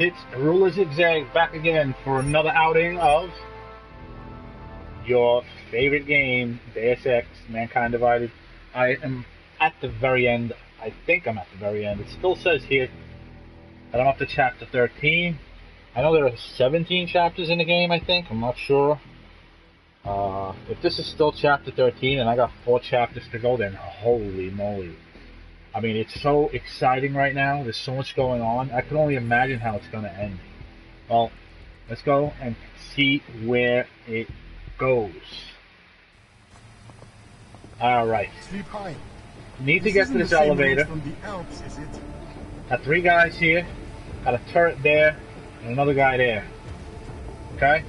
It's Ruler Zigzag back again for another outing of your favorite game, Deus Ex, Mankind Divided. I am at the very end. I think I'm at the very end. It still says here that I'm up to chapter 13. I know there are 17 chapters in the game, I think. I'm not sure. If this is still chapter 13 and I got 4 chapters to go, then holy moly. I mean, it's so exciting right now. There's so much going on. I can only imagine how it's going to end. Well, let's go and see where it goes. Alright. Need to get to this elevator. Got 3 guys here. Got a turret there. And another guy there. Okay?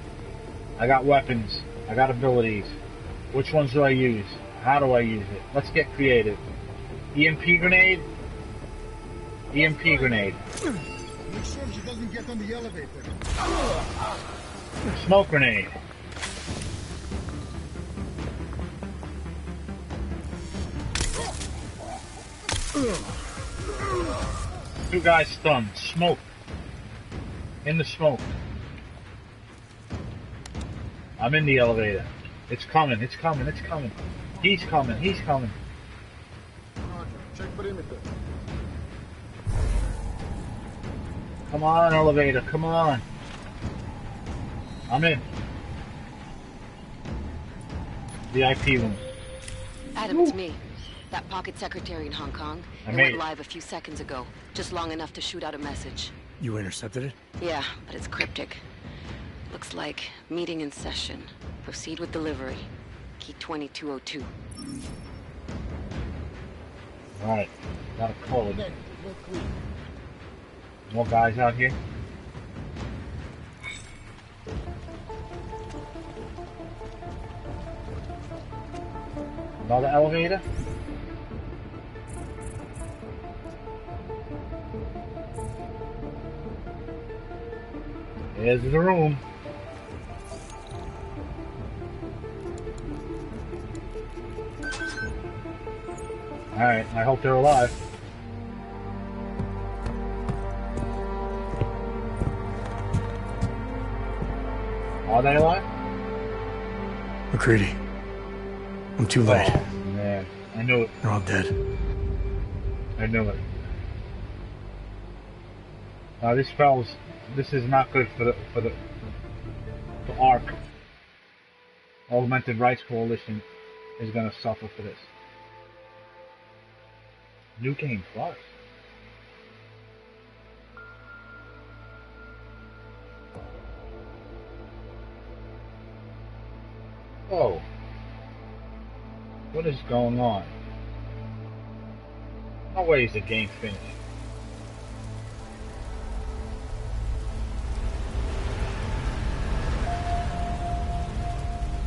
I got weapons. I got abilities. Which ones do I use? How do I use it? Let's get creative. EMP grenade. EMP grenade. Make sure she doesn't get on the elevator. Smoke grenade. Two guys stunned. Smoke. In the smoke. I'm in the elevator. It's coming. It's coming. It's coming. He's coming. He's coming. Check perimeter. Come on, elevator. Come on. I'm in. VIP room. Adam, it's me. That pocket secretary in Hong Kong. It went live a few seconds ago. Just long enough to shoot out a message. You intercepted it? Yeah, but it's cryptic. Looks like meeting in session. Proceed with delivery. Key 2202. Alright. Got a code. More guys out here. Another elevator. There's the room. Alright, I hope they're alive. Are they alive? McCready. I'm too late. Oh, man. I knew it. They're all dead. I knew it. This is not good for the ARC. Augmented Rights Coalition is gonna suffer for this. New Game Plus. Oh. What is going on? No way is the game finished.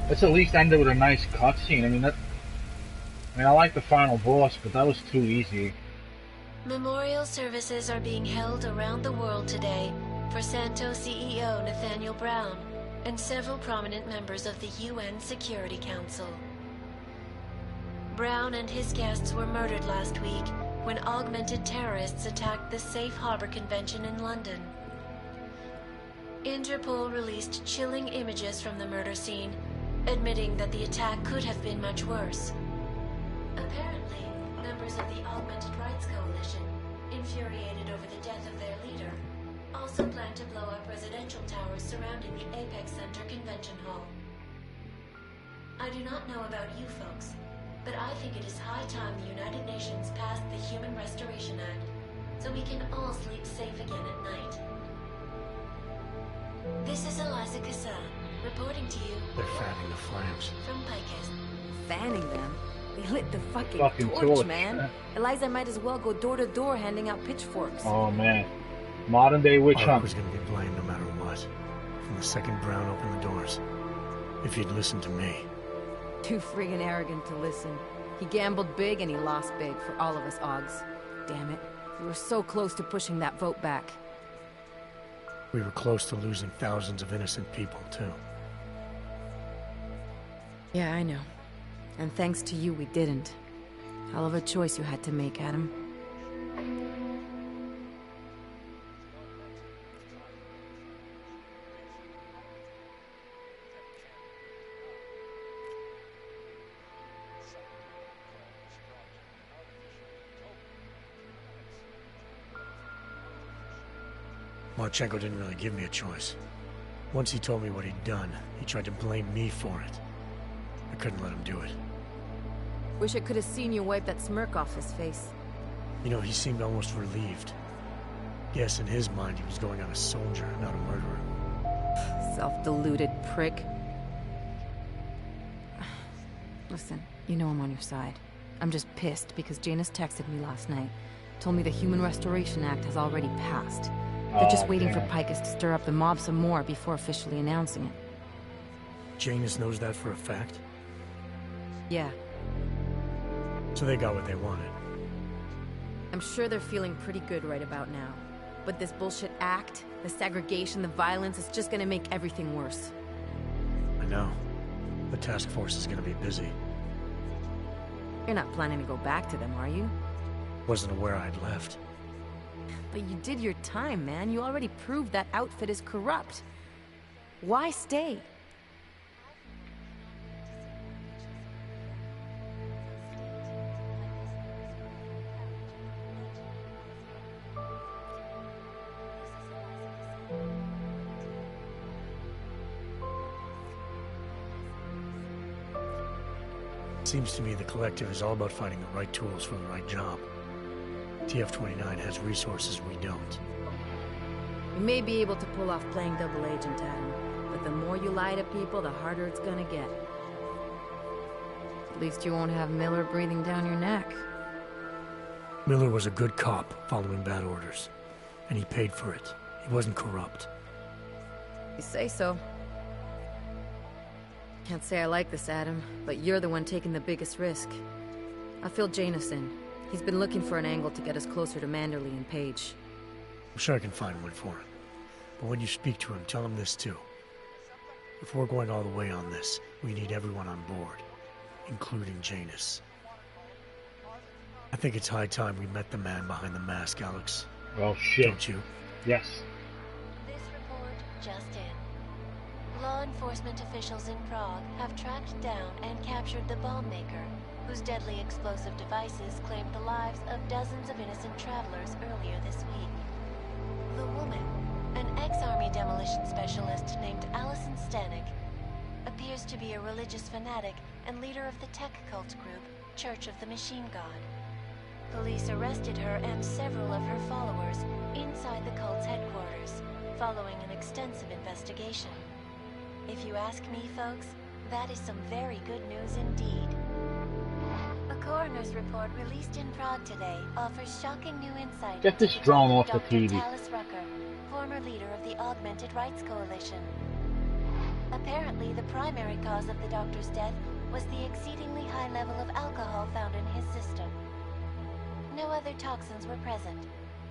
Let's at least end it with a nice cutscene. I like the final boss, but that was too easy. Memorial services are being held around the world today for Santos CEO Nathaniel Brown and several prominent members of the UN Security Council. Brown and his guests were murdered last week when augmented terrorists attacked the Safe Harbor Convention in London. Interpol released chilling images from the murder scene, admitting that the attack could have been much worse. Apparently, members of the Augmented Rights Coalition, infuriated over the death of their leader, also plan to blow up residential towers surrounding the Apex Center Convention Hall. I do not know about you folks, but I think it is high time the United Nations passed the Human Restoration Act, so we can all sleep safe again at night. This is Eliza Cassan, reporting to you. They're fanning the flames. From Picus. Fanning them? They lit the fucking torch, torch, man. Eliza might as well go door to door handing out pitchforks. Oh man. Modern day witch ARC hunt. was gonna get blamed no matter what. From the second Brown opened the doors. If he'd listened to me. Too friggin' arrogant to listen. He gambled big and he lost big for all of us Augs. Damn it. We were so close to pushing that vote back. We were close to losing thousands of innocent people, too. Yeah, I know. And thanks to you, we didn't. Hell of a choice you had to make, Adam. Marchenko didn't really give me a choice. Once he told me what he'd done, he tried to blame me for it. I couldn't let him do it. Wish I could have seen you wipe that smirk off his face. You know, he seemed almost relieved. Guess in his mind he was going on a soldier, not a murderer. Self-deluded prick. Listen, you know I'm on your side. I'm just pissed because Janus texted me last night. Told me the Human Restoration Act has already passed. They're just waiting for Picus to stir up the mob some more before officially announcing it. Janus knows that for a fact? Yeah. So they got what they wanted. I'm sure they're feeling pretty good right about now. But this bullshit act, the segregation, the violence, is just gonna make everything worse. I know. The task force is gonna be busy. You're not planning to go back to them, are you? Wasn't aware I'd left. But you did your time, man. You already proved that outfit is corrupt. Why stay? Seems to me the Collective is all about finding the right tools for the right job. TF-29 has resources we don't. You may be able to pull off playing double agent, Adam, but the more you lie to people, the harder it's gonna get. At least you won't have Miller breathing down your neck. Miller was a good cop, following bad orders. And he paid for it. He wasn't corrupt. You say so. Can't say I like this, Adam, but you're the one taking the biggest risk. I filled Janus in. He's been looking for an angle to get us closer to Manderley and Page. I'm sure I can find one for him. But when you speak to him, tell him this too. If we're going all the way on this, we need everyone on board, including Janus. I think it's high time we met the man behind the mask, Alex. Oh shit. Don't you? Yes. This report just in. Law enforcement officials in Prague have tracked down and captured the bomb maker, whose deadly explosive devices claimed the lives of dozens of innocent travelers earlier this week. The woman, an ex-army demolition specialist named Allison Stanek, appears to be a religious fanatic and leader of the tech cult group, Church of the Machine God. Police arrested her and several of her followers inside the cult's headquarters, following an extensive investigation. If you ask me, folks, that is some very good news indeed. A coroner's report released in Prague today offers shocking new insight. Get this drone off the Dr. TV. Talis Rucker, former leader of the Augmented Rights Coalition. Apparently, the primary cause of the doctor's death was the exceedingly high level of alcohol found in his system. No other toxins were present,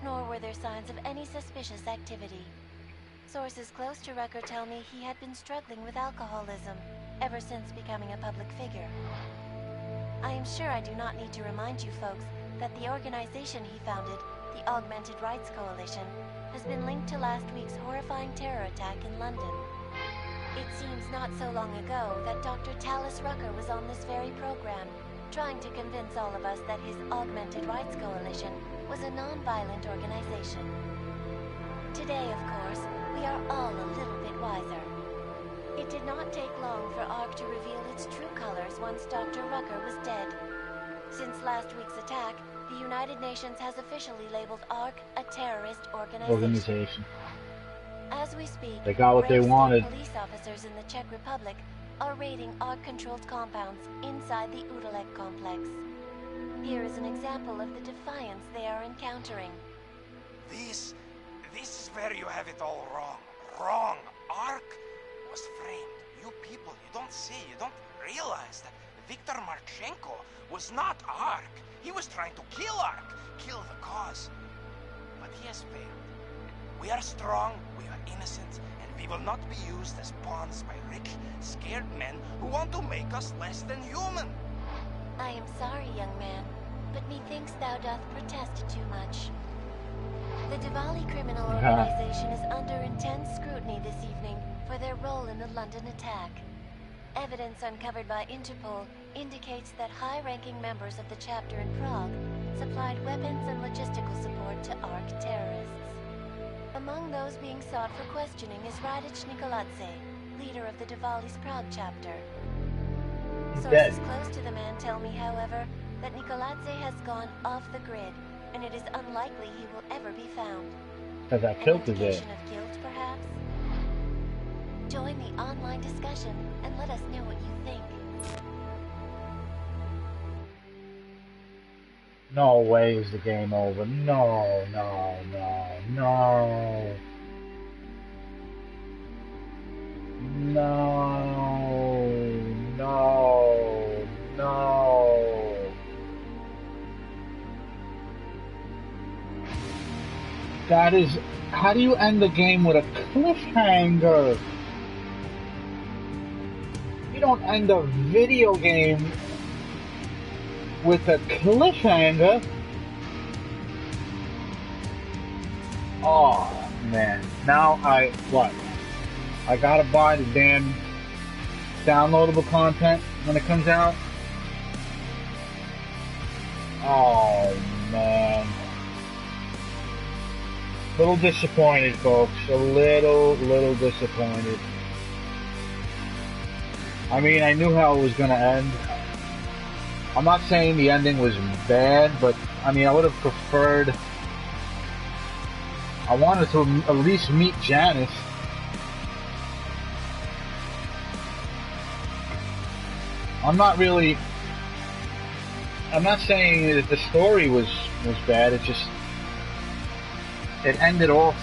nor were there signs of any suspicious activity. Sources close to Rucker tell me he had been struggling with alcoholism ever since becoming a public figure. I am sure I do not need to remind you folks that the organization he founded, the Augmented Rights Coalition, has been linked to last week's horrifying terror attack in London. It seems not so long ago that Dr. Talis Rucker was on this very program, trying to convince all of us that his Augmented Rights Coalition was a non-violent organization. Today, of course, we are all a little bit wiser. It did not take long for ARC to reveal its true colors once Dr. Rucker was dead. Since last week's attack, the United Nations has officially labeled ARC a terrorist organization. As we speak, they got what they wanted. Police officers in the Czech Republic are raiding ARC-controlled compounds inside the Udalek complex. Here is an example of the defiance they are encountering. This is where you have it all wrong. Wrong. ARC was framed. You people, you don't see, you don't realize that Viktor Marchenko was not ARC. He was trying to kill ARC, kill the cause. But he has failed. We are strong, we are innocent, and we will not be used as pawns by rich, scared men who want to make us less than human. I am sorry, young man, but methinks thou doth protest too much. The Diwali criminal organization is under intense scrutiny this evening for their role in the London attack. Evidence uncovered by Interpol indicates that high-ranking members of the chapter in Prague supplied weapons and logistical support to ARC terrorists. Among those being sought for questioning is Radich Nikoladze, leader of the Diwali's Prague chapter. Sources close to the man tell me, however, that Nikoladze has gone off the grid, and it is unlikely he will ever be found. Has that killed An indication of guilt, perhaps? Join the online discussion and let us know what you think. No way is the game over. No, no, no, no. No, no, no. That is... How do you end the game with a cliffhanger? You don't end a video game with a cliffhanger. Oh man, now I gotta buy the damn downloadable content when it comes out. Oh man, little disappointed, folks. A little disappointed. I mean, I knew how it was gonna end. I'm not saying the ending was bad, but I mean, I would have preferred... I wanted to at least meet Janice. I'm not saying that the story was bad, it's just... It ended off,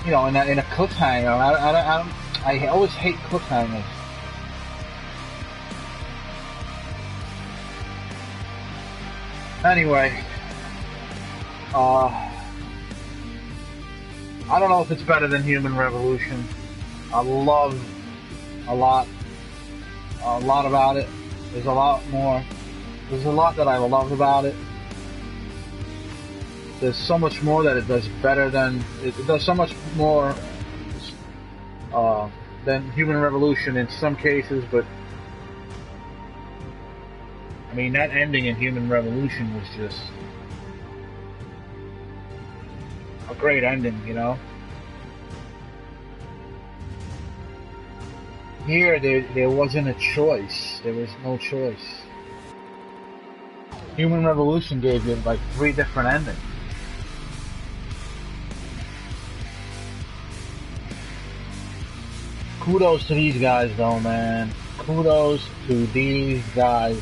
you know, in a cliffhanger. I always hate cliffhangers. Anyway, I don't know if it's better than Human Revolution. I love a lot about it. There's a lot that I love about it. There's so much more that it does better than... It does so much more than Human Revolution in some cases, but I mean, that ending in Human Revolution was just a great ending, you know? Here, there wasn't a choice. There was no choice. Human Revolution gave you like 3 different endings. Kudos to these guys, though, man. Kudos to these guys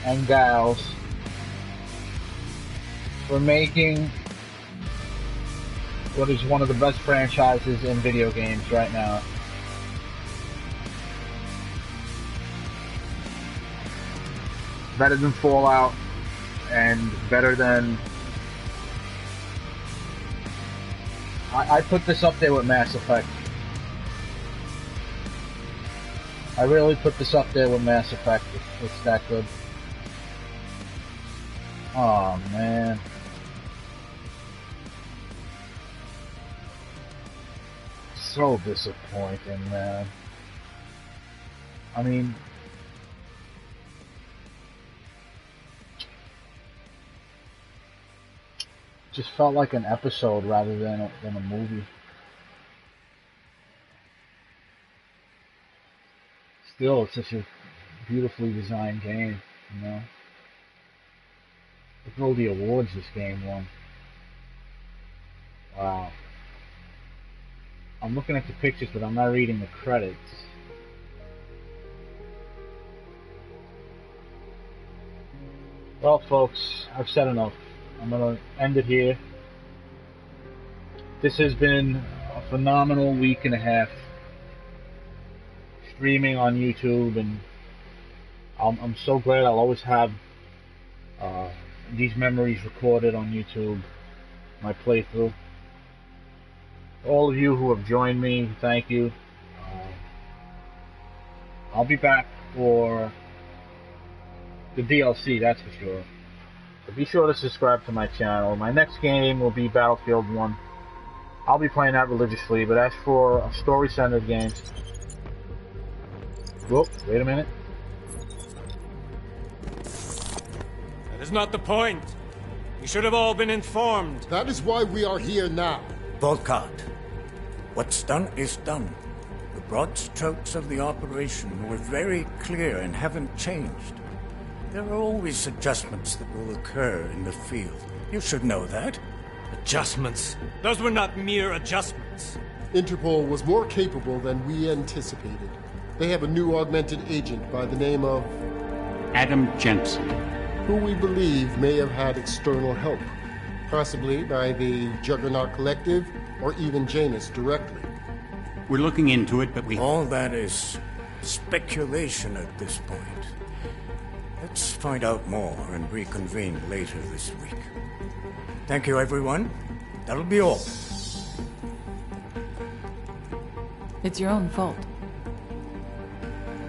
and gals for making what is one of the best franchises in video games right now. Better than Fallout and better than... I put this up there with Mass Effect. I really put this up there with Mass Effect. It's that good. Oh man. So disappointing, man. I mean, just felt like an episode rather than a movie. Still, it's such a beautifully designed game, you know? Look at all the awards this game won. Wow. I'm looking at the pictures, but I'm not reading the credits. Well, folks, I've said enough. I'm going to end it here. This has been a phenomenal week and a half streaming on YouTube, and I'm so glad I'll always have these memories recorded on YouTube, my playthrough. All of you who have joined me, thank you. I'll be back for the DLC, that's for sure. So be sure to subscribe to my channel. My next game will be Battlefield 1. I'll be playing that religiously, but as for story-centered games... Whoop, wait a minute. That is not the point. We should have all been informed. That is why we are here now. Volkart, what's done is done. The broad strokes of the operation were very clear and haven't changed. There are always adjustments that will occur in the field. You should know that. Adjustments? Those were not mere adjustments. Interpol was more capable than we anticipated. They have a new augmented agent by the name of... Adam Jensen. Who we believe may have had external help. Possibly by the Juggernaut Collective, or even Janus directly. We're looking into it, but we... All that is speculation at this point. Let's find out more and reconvene later this week. Thank you, everyone. That'll be all. It's your own fault.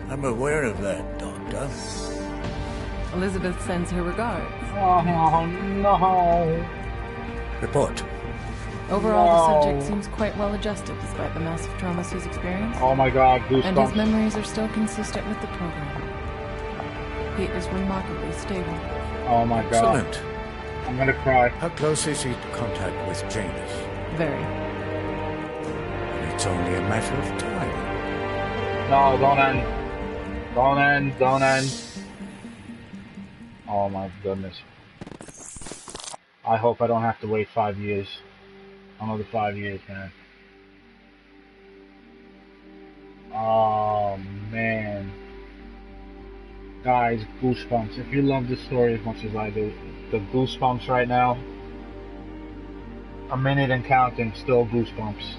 I'm aware of that, Doctor. Elizabeth sends her regards. Oh, no. Report. Overall, the subject seems quite well adjusted despite the massive traumas he's experienced. Oh my god, goosebumps. And his memories are still consistent with the program. He is remarkably stable. Oh my god. Excellent. I'm gonna cry. How close is he to contact with Janus? Very. It's only a matter of time. No, don't end. Don't end, don't end. Oh my goodness. I hope I don't have to wait 5 years. Another 5 years, man. Oh man. Guys, goosebumps. If you love this story as much as I do, the goosebumps right now. A minute and counting, still goosebumps.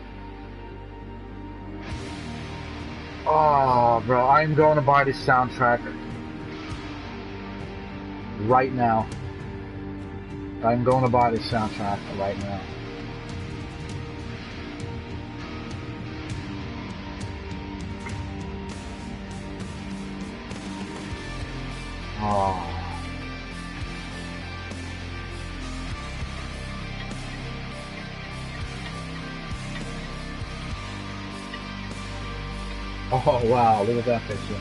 Oh, bro, I'm going to buy this soundtrack right now. I'm going to buy this soundtrack right now. Oh. Oh wow, look at that picture.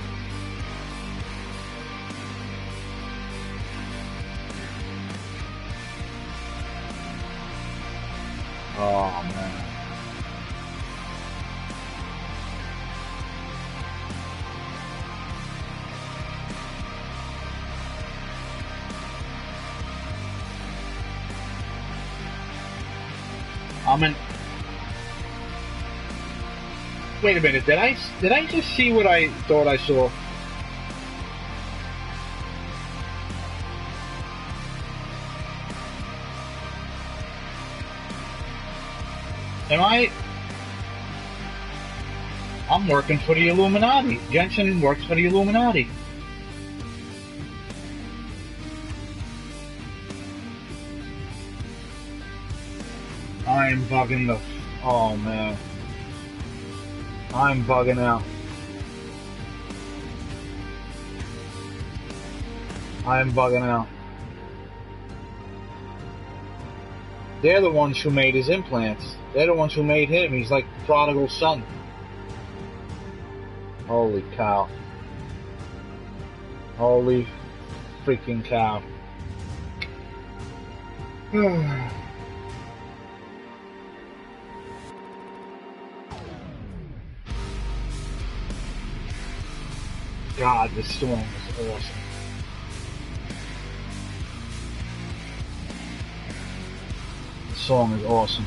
Oh man. Wait a minute, did I just see what I thought I saw? I'm working for the Illuminati. Jensen works for the Illuminati. I'm bugging the... Oh, man. I'm bugging out. I'm bugging out. They're the ones who made his implants. They're the ones who made him. He's like the prodigal son. Holy cow. Holy freaking cow. God, this song is awesome. The song is awesome.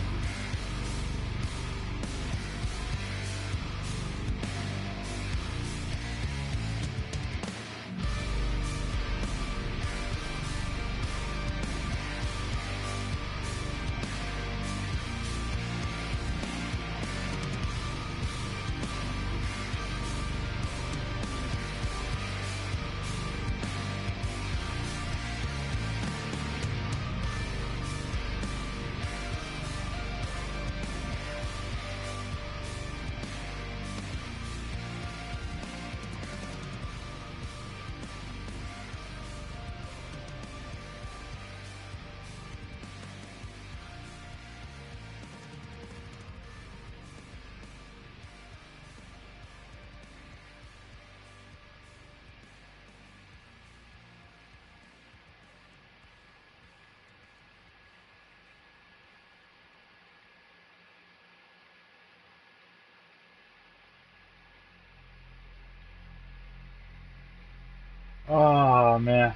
Oh, man.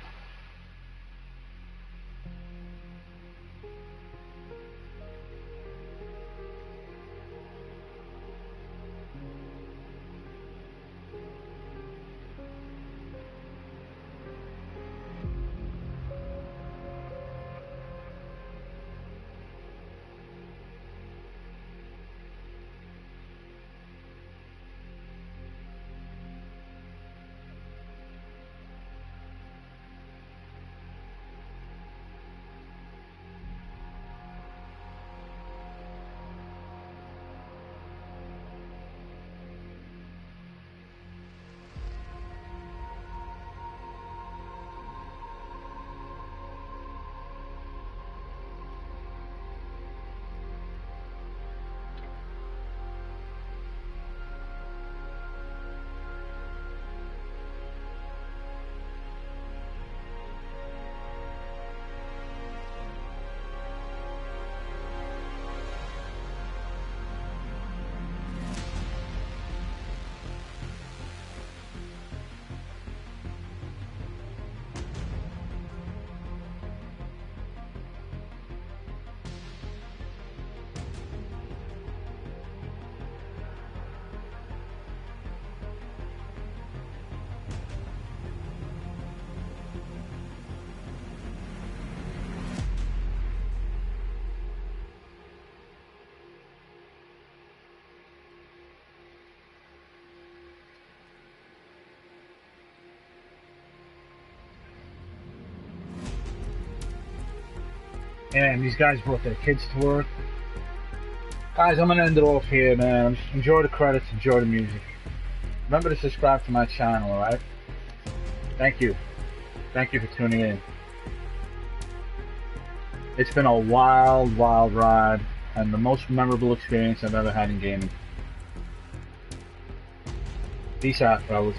And these guys brought their kids to work. Guys, I'm going to end it off here, man. Enjoy the credits, enjoy the music. Remember to subscribe to my channel, alright? Thank you. Thank you for tuning in. It's been a wild, wild ride, and the most memorable experience I've ever had in gaming. Peace out, fellas.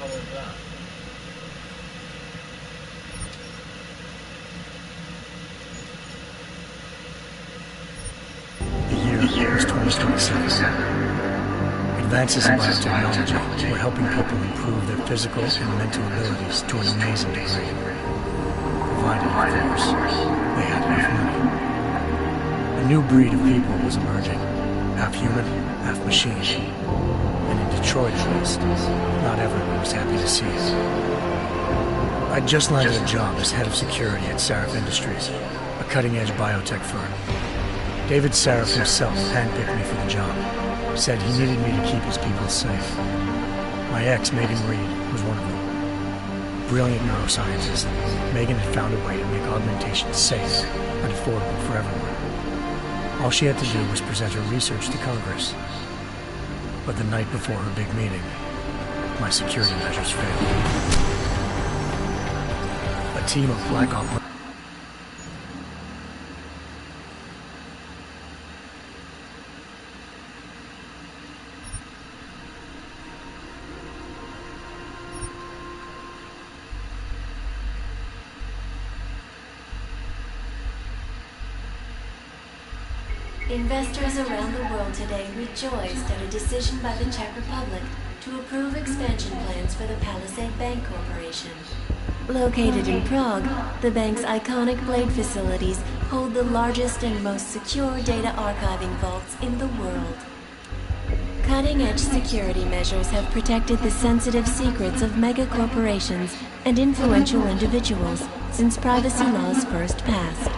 The year was 2027. Advances in biotechnology were helping people improve their physical and mental abilities to an amazing degree. Provided, of course, they had enough money. A new breed of people was emerging, half human, half machine. And in Detroit, at least, not everyone was happy to see it. I'd just landed a job as head of security at Sarif Industries, a cutting-edge biotech firm. David Sarif himself handpicked me for the job. Said he needed me to keep his people safe. My ex, Megan Reed, was one of them. Brilliant neuroscientist, Megan had found a way to make augmentation safe and affordable for everyone. All she had to do was present her research to Congress. But the night before her big meeting, my security measures failed. A team of Black Ops. Investors around the world today rejoiced at a decision by the Czech Republic to approve expansion plans for the Palisade Bank Corporation. Located in Prague, the bank's iconic Blade facilities hold the largest and most secure data archiving vaults in the world. Cutting-edge security measures have protected the sensitive secrets of mega corporations and influential individuals since privacy laws first passed.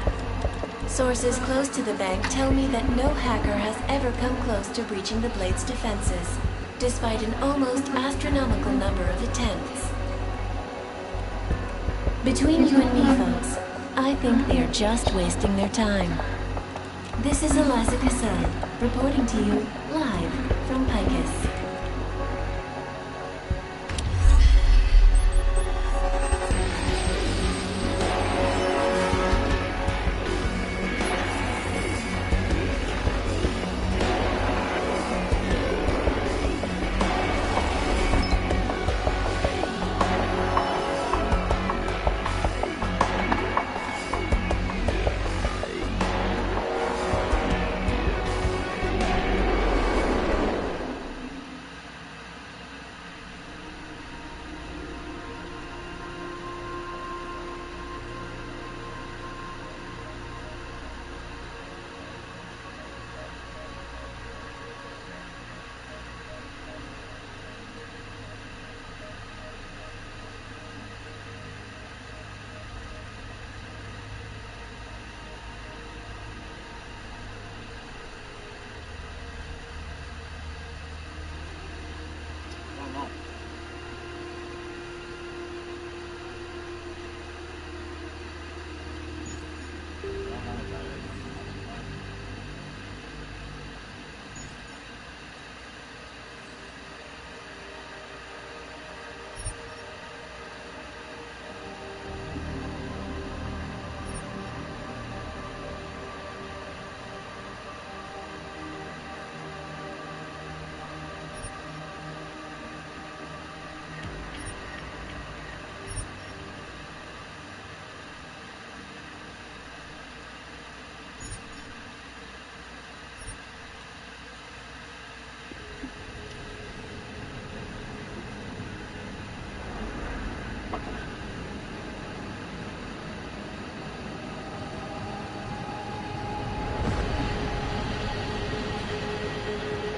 Sources close to the bank tell me that no hacker has ever come close to breaching the Blade's defenses, despite an almost astronomical number of attempts. Between you and me, folks, I think they are just wasting their time. This is Eliza Cassell, reporting to you live from Picus.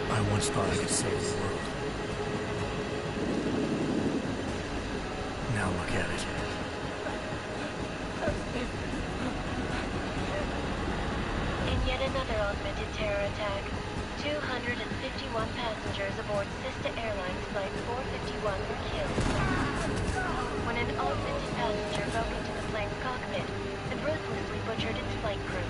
I once thought I could save the world. Now look at it. In yet another augmented terror attack, 251 passengers aboard Sister Airlines Flight 451 were killed. When an augmented passenger broke into the plane's cockpit and ruthlessly butchered its flight crew.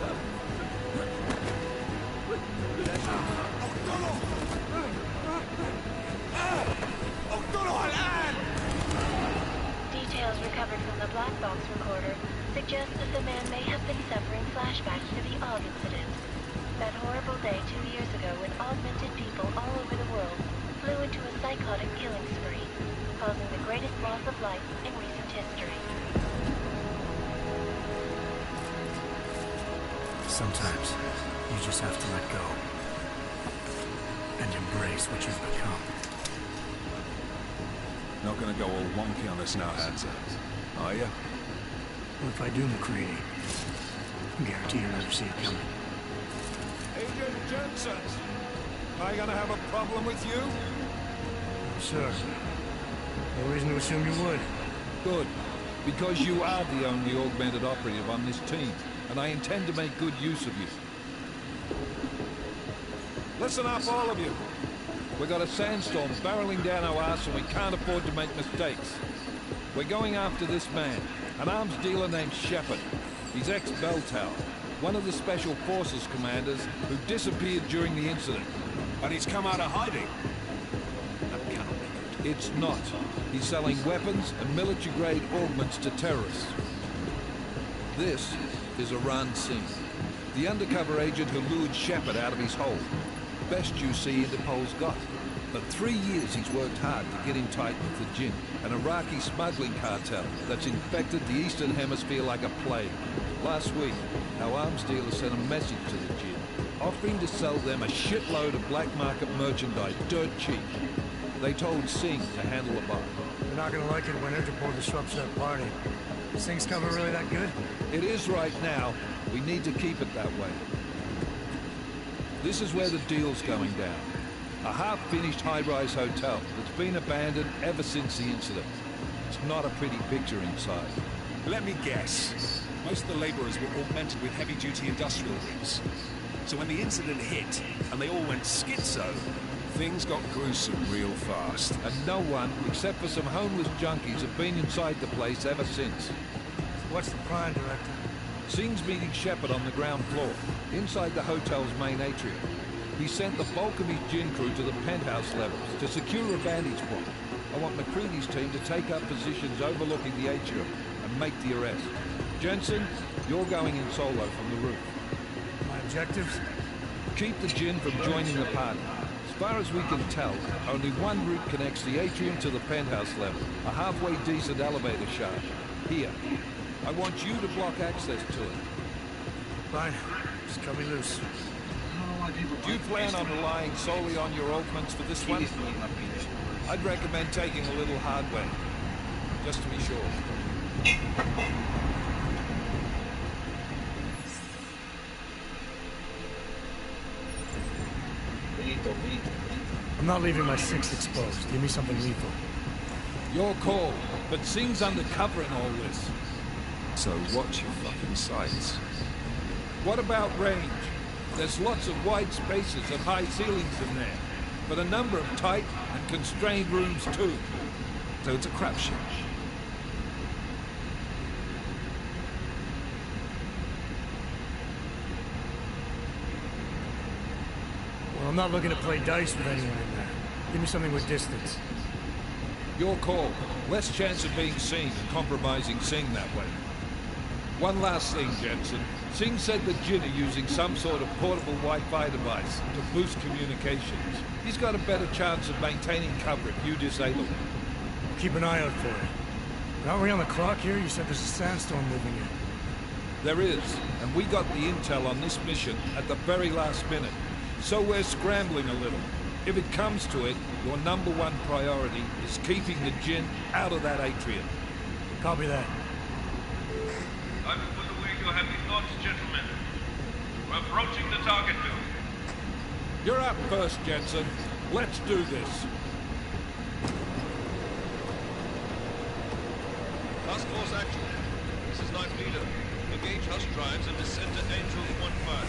Details recovered from the black box recorder suggest that the man may have been suffering flashbacks to the AUG incident. That horrible day 2 years ago when augmented people all over the world flew into a psychotic killing spree, causing the great loss of life in recent history. Sometimes you just have to let go and embrace what you've become. Not gonna go all wonky on us now, Hansa, are you? Well, if I do, McCready, I guarantee you'll never see it coming. Agent Jensen! Am I gonna have a problem with you? Sir, no reason to assume you would. Good. Because you are the only augmented operative on this team, and I intend to make good use of you. Listen up, all of you. We got a sandstorm barreling down our arse and we can't afford to make mistakes. We're going after this man, an arms dealer named Shepard. He's ex-Bell Tower, one of the Special Forces commanders who disappeared during the incident. And he's come out of hiding. That cannot be good. It's not. He's selling weapons and military-grade augments to terrorists. This is Iran Singh, the undercover agent who lured Shepard out of his hole. Best you see Interpol's got. For 3 years he's worked hard to get in tight with the Jinn, an Iraqi smuggling cartel that's infected the Eastern Hemisphere like a plague. Last week, our arms dealer sent a message to the Jinn, offering to sell them a shitload of black market merchandise dirt cheap. They told Singh to handle the bar. You're not gonna like it when Interpol disrupts that party. Is things coming really that good? It is right now. We need to keep it that way. This is where the deal's going down. A half-finished high-rise hotel that's been abandoned ever since the incident. It's not a pretty picture inside. Let me guess. Most of the laborers were augmented with heavy-duty industrial rigs. So when the incident hit, and they all went schizo, things got gruesome real fast. And no one, except for some homeless junkies, have been inside the place ever since. What's the plan, Director? Singh's meeting Shepard on the ground floor, inside the hotel's main atrium. He sent the bulk of his Jinn crew to the penthouse levels to secure a vantage point. I want McCready's team to take up positions overlooking the atrium and make the arrest. Jensen, you're going in solo from the roof. My objectives? Keep the Jinn from joining the party. As far as we can tell, only one route connects the atrium to the penthouse level, a halfway decent elevator shaft. Here. I want you to block access to it. Fine. Just cut me loose. Do you plan on relying solely on your augments for this one? I'd recommend taking a little hardware, just to be sure. I'm not leaving my six exposed. Give me something lethal. Your call, but Singh's undercover in all this. So watch your fucking sights. What about range? There's lots of wide spaces and high ceilings in there, but a number of tight and constrained rooms too. So it's a crapshoot. Well, I'm not looking to play dice with anyone in there. Give me something with distance. Your call. Less chance of being seen and compromising Singh that way. One last thing, Jensen. Singh said the Jinn are using some sort of portable Wi-Fi device to boost communications. He's got a better chance of maintaining cover if you disable it. Keep an eye out for it. Aren't we on the clock here? You said there's a sandstorm moving in. There is, and we got the intel on this mission at the very last minute. So we're scrambling a little. If it comes to it, your #1 priority is keeping the Jinn out of that atrium. Copy that. I will put away your happy thoughts, gentlemen. We're approaching the target building. You're up first, Jensen. Let's do this. Task Force action. This is Knife Leader. Engage Hush drives and descend to Angels 1-5.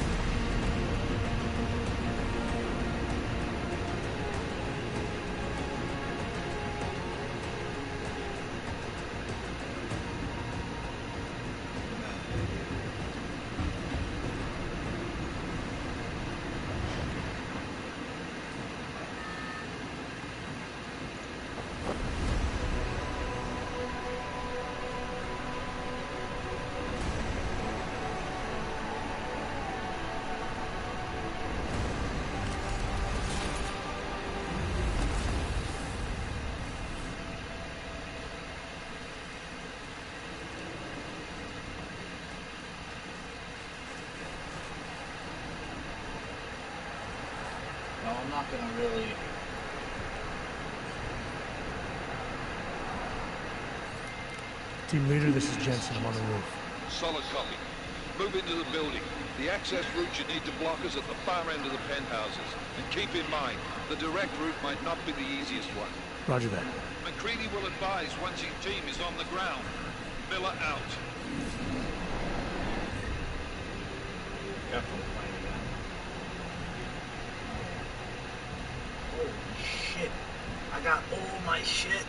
not gonna really. Team leader, this is Jensen. I'm on the roof. Solid copy. Move into the building. The access route you need to block is at the far end of the penthouses. And keep in mind, the direct route might not be the easiest one. Roger that. McCready will advise once his team is on the ground. Miller out. Holy shit. I got all my shit.